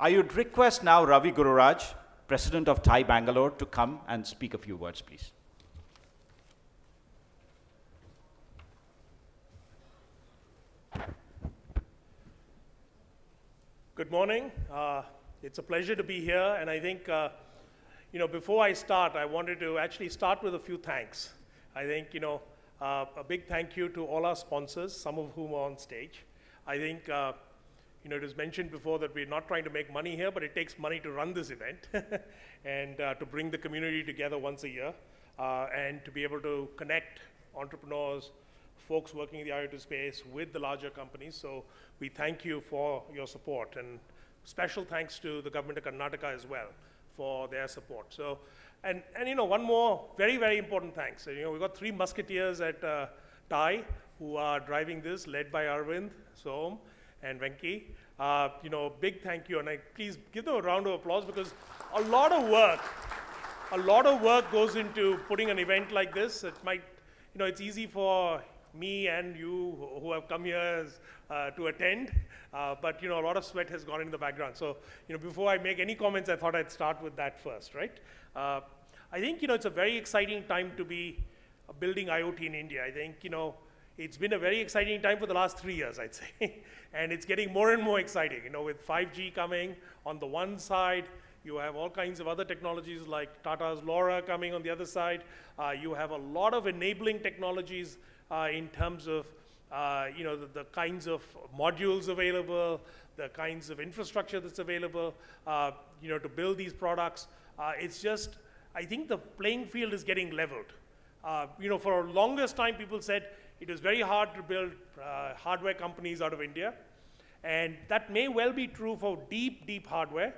I would request now Ravi Gururaj, President of TiE Bangalore, to come and speak a few words, please. Good morning. It's a pleasure to be here, and I think, before I start, I wanted to actually start with a few thanks. I think, a big thank you to all our sponsors, some of whom are on stage. I think, it was mentioned before that we're not trying to make money here, but it takes money to run this event and to bring the community together once a year and to be able to connect entrepreneurs, folks working in the IoT space with the larger companies. So we thank you for your support, and special thanks to the government of Karnataka as well for their support. So, and one more very, very important thanks. We've got three musketeers at TiE who are driving this, led by Arvind, Som, and Venki. Big thank you, and please give them a round of applause, because a lot of work goes into putting an event like this. It might, it's easy for me and you who have come here to attend, but a lot of sweat has gone in the background. So before I make any comments, I thought I'd start with that first, right? I think it's a very exciting time to be building IoT in India. I think it's been a very exciting time for the last 3 years, I'd say, and it's getting more and more exciting. With 5G coming on the one side, you have all kinds of other technologies like Tata's LoRa coming on the other side. You have a lot of enabling technologies in terms of the kinds of modules available, the kinds of infrastructure that's available to build these products. It's just, I think the playing field is getting leveled. For the longest time, people said it was very hard to build hardware companies out of India, and that may well be true for deep, deep hardware.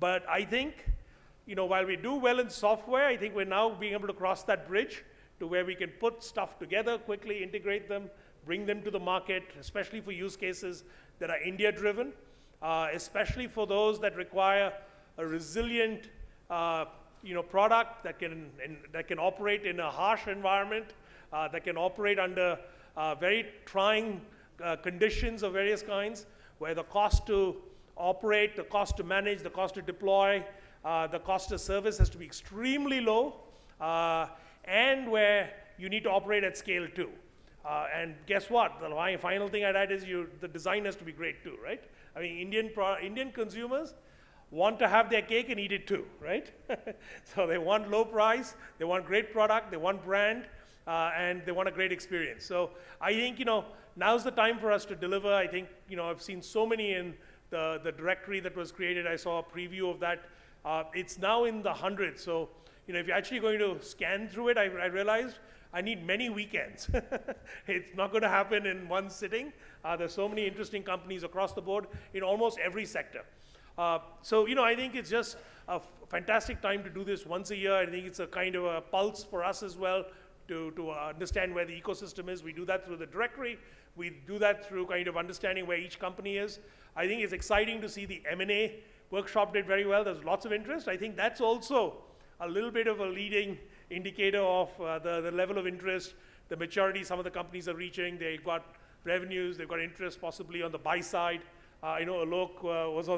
But I think, while we do well in software, I think we're now being able to cross that bridge to where we can put stuff together quickly, integrate them, bring them to the market, especially for use cases that are India-driven, especially for those that require a resilient product that can operate in a harsh environment, that can operate under very trying conditions of various kinds, where the cost to operate, the cost to manage, the cost to deploy, the cost of service has to be extremely low, and where you need to operate at scale too. And guess what? The final thing I'd add is the design has to be great too, right? I mean, Indian consumers want to have their cake and eat it too, right? So they want low price, they want great product, they want brand, and they want a great experience. So I think, now's the time for us to deliver. I think, I've seen so many in the directory that was created. I saw a preview of that. It's now in the hundreds. So, if you're actually going to scan through it, I realized I need many weekends. It's not going to happen in one sitting. There's so many interesting companies across the board in almost every sector. So, I think it's just a fantastic time to do this once a year. I think it's a kind of a pulse for us as well to understand where the ecosystem is. We do that through the directory. We do that through kind of understanding where each company is. I think it's exciting to see the M&A workshop did very well. There's lots of interest. I think that's also a little bit of a leading indicator of the level of interest, the maturity some of the companies are reaching. They've got revenues, they've got interest possibly on the buy side. I know Alok was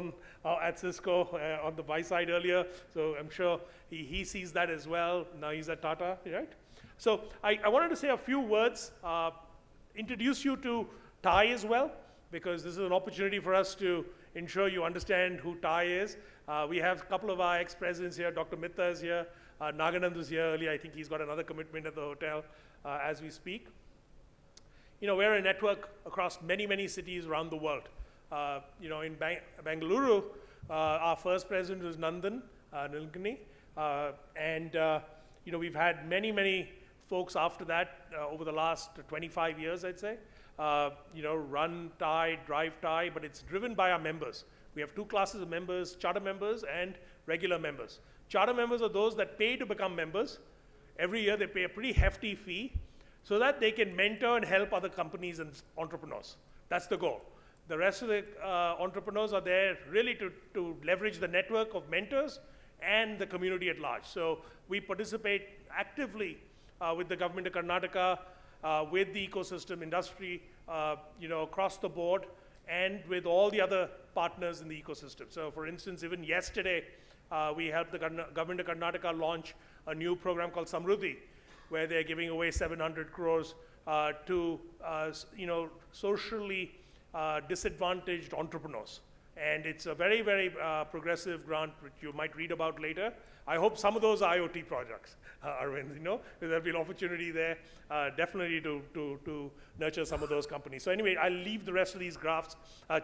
at Cisco on the buy side earlier, so I'm sure he sees that as well. Now he's at Tata, right? So I wanted to say a few words, introduce you to TiE as well, because this is an opportunity for us to ensure you understand who TiE is. We have a couple of our ex-presidents here. Dr. Mitta is here. Naganand was here earlier. I think he's got another commitment at the hotel as we speak. We're a network across many, many cities around the world. In Bangalore, our first president was Nandan Nilekani, and we've had many, many folks after that over the last 25 years, I'd say. Run TiE, drive TiE, but it's driven by our members. We have two classes of members, charter members and regular members. Charter members are those that pay to become members. Every year they pay a pretty hefty fee so that they can mentor and help other companies and entrepreneurs. That's the goal. The rest of the entrepreneurs are there really to leverage the network of mentors and the community at large. So we participate actively with the government of Karnataka, with the ecosystem industry, across the board. and with all the other partners in the ecosystem. So for instance, even yesterday, we helped the government of Karnataka launch a new program called Samruddhi, where they're giving away 700 crores to socially disadvantaged entrepreneurs. And it's a very, very progressive grant, which you might read about later. I hope some of those are IoT projects, Arvind, there'll be an opportunity there definitely to nurture some of those companies. So anyway, I'll leave the rest of these graphs,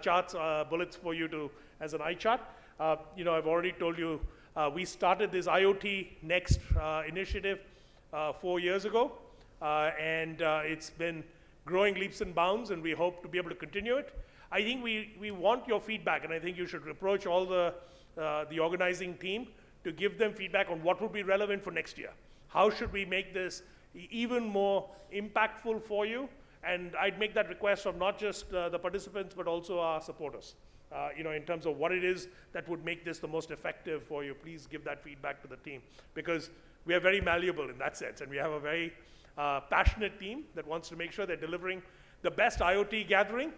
charts, bullets for you to, as an eye chart. I've already told you, we started this IoT Next initiative 4 years ago, and it's been growing leaps and bounds, and we hope to be able to continue it. I think we want your feedback, and I think you should approach all the organizing team to give them feedback on what would be relevant for next year. How should we make this even more impactful for you? And I'd make that request from not just the participants, but also our supporters. In terms of what it is that would make this the most effective for you, please give that feedback to the team, because we are very malleable in that sense, and we have a very passionate team that wants to make sure they're delivering the best IoT gathering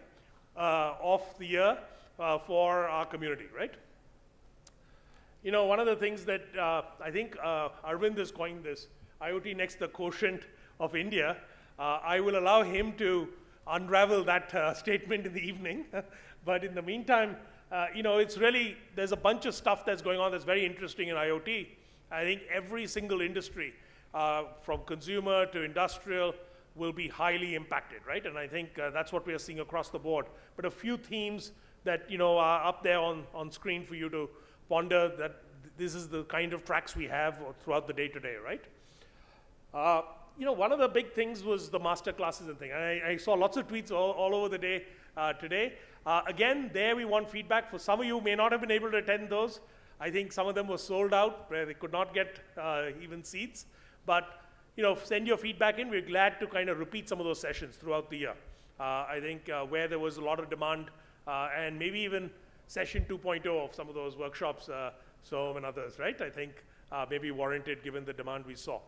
of the year for our community, right? One of the things that I think Arvind has coined this, IoT Next, the quotient of India. I will allow him to unravel that statement in the evening. But in the meantime, it's really, there's a bunch of stuff that's going on that's very interesting in IoT. I think every single industry, from consumer to industrial, will be highly impacted, right? And I think that's what we are seeing across the board. But a few themes that are up there on screen for you to ponder, that this is the kind of tracks we have throughout the day today, right? One of the big things was the master classes and thing. I saw lots of tweets all over the day today. Again, there we want feedback. For some of you may not have been able to attend those. I think some of them were sold out, where they could not get even seats. But send your feedback in. We're glad to kind of repeat some of those sessions throughout the year. I think where there was a lot of demand, and maybe even session 2.0 of some of those workshops, so and others, right? I think maybe warranted given the demand we saw.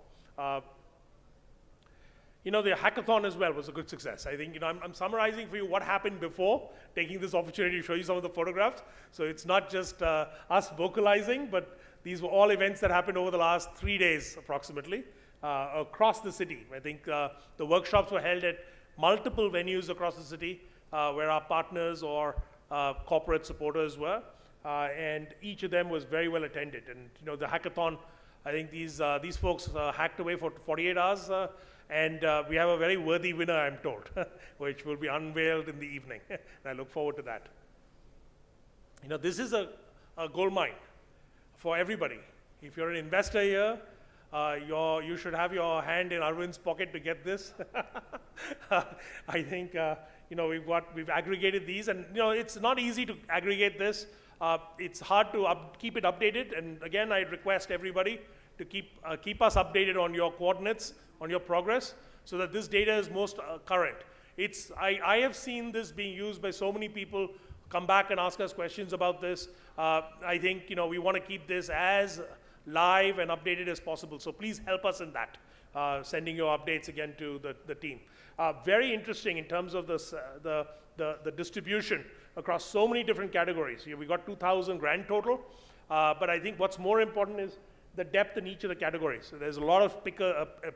The hackathon as well was a good success. I think, I'm summarizing for you what happened before, taking this opportunity to show you some of the photographs. So it's not just us vocalizing, but these were all events that happened over the last 3 days approximately across the city. I think the workshops were held at multiple venues across the city where our partners or corporate supporters were, and each of them was very well attended. And the hackathon, I think these folks hacked away for 48 hours, and we have a very worthy winner, I'm told, which will be unveiled in the evening. And I look forward to that. This is a gold mine for everybody. If you're an investor here, you should have your hand in Arvind's pocket to get this. I think we've aggregated these, and it's not easy to aggregate this. It's hard to keep it updated, and again, I request everybody to keep us updated on your coordinates, on your progress, so that this data is most current. I have seen this being used by so many people. Come back and ask us questions about this. I think we want to keep this as live and updated as possible. So please help us in that, sending your updates again to the team. Very interesting in terms of the distribution across so many different categories. We got 2,000 grand total, but I think what's more important is the depth in each of the categories. So there's a lot of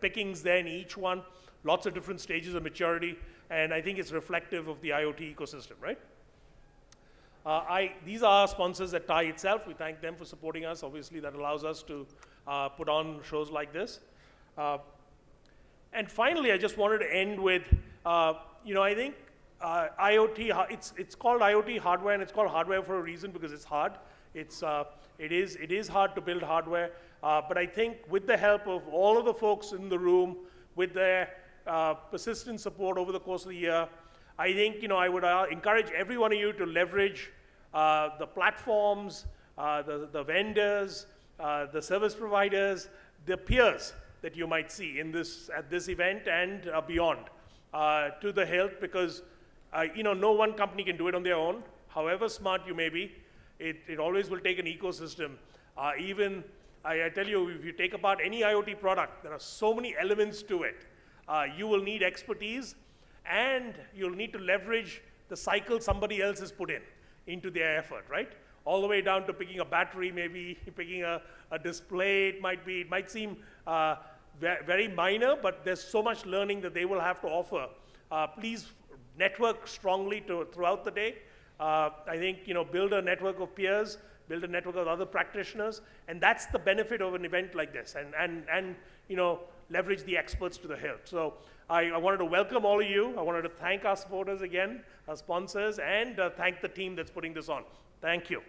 pickings there in each one, lots of different stages of maturity, and I think it's reflective of the IoT ecosystem, right? These are our sponsors at TiE itself. We thank them for supporting us. Obviously, that allows us to put on shows like this. And finally, I just wanted to end with, I think IoT, it's called IoT hardware, and it's called hardware for a reason, because it's hard. It is hard to build hardware, but I think with the help of all of the folks in the room, with their persistent support over the course of the year, I think I would encourage every one of you to leverage the platforms, the vendors, the service providers, the peers that you might see at this event and beyond to the hilt, because no one company can do it on their own. However smart you may be, it always will take an ecosystem. I tell you, if you take apart any IoT product, there are so many elements to it. You will need expertise, and you'll need to leverage the cycle somebody else has put into their effort, right? All the way down to picking a battery, maybe picking a display. It might seem very minor, but there's so much learning that they will have to offer. Please network strongly throughout the day. I think, build a network of peers, build a network of other practitioners, and that's the benefit of an event like this, and leverage the experts to the hilt. So I wanted to welcome all of you. I wanted to thank our supporters again, our sponsors, and thank the team that's putting this on. Thank you.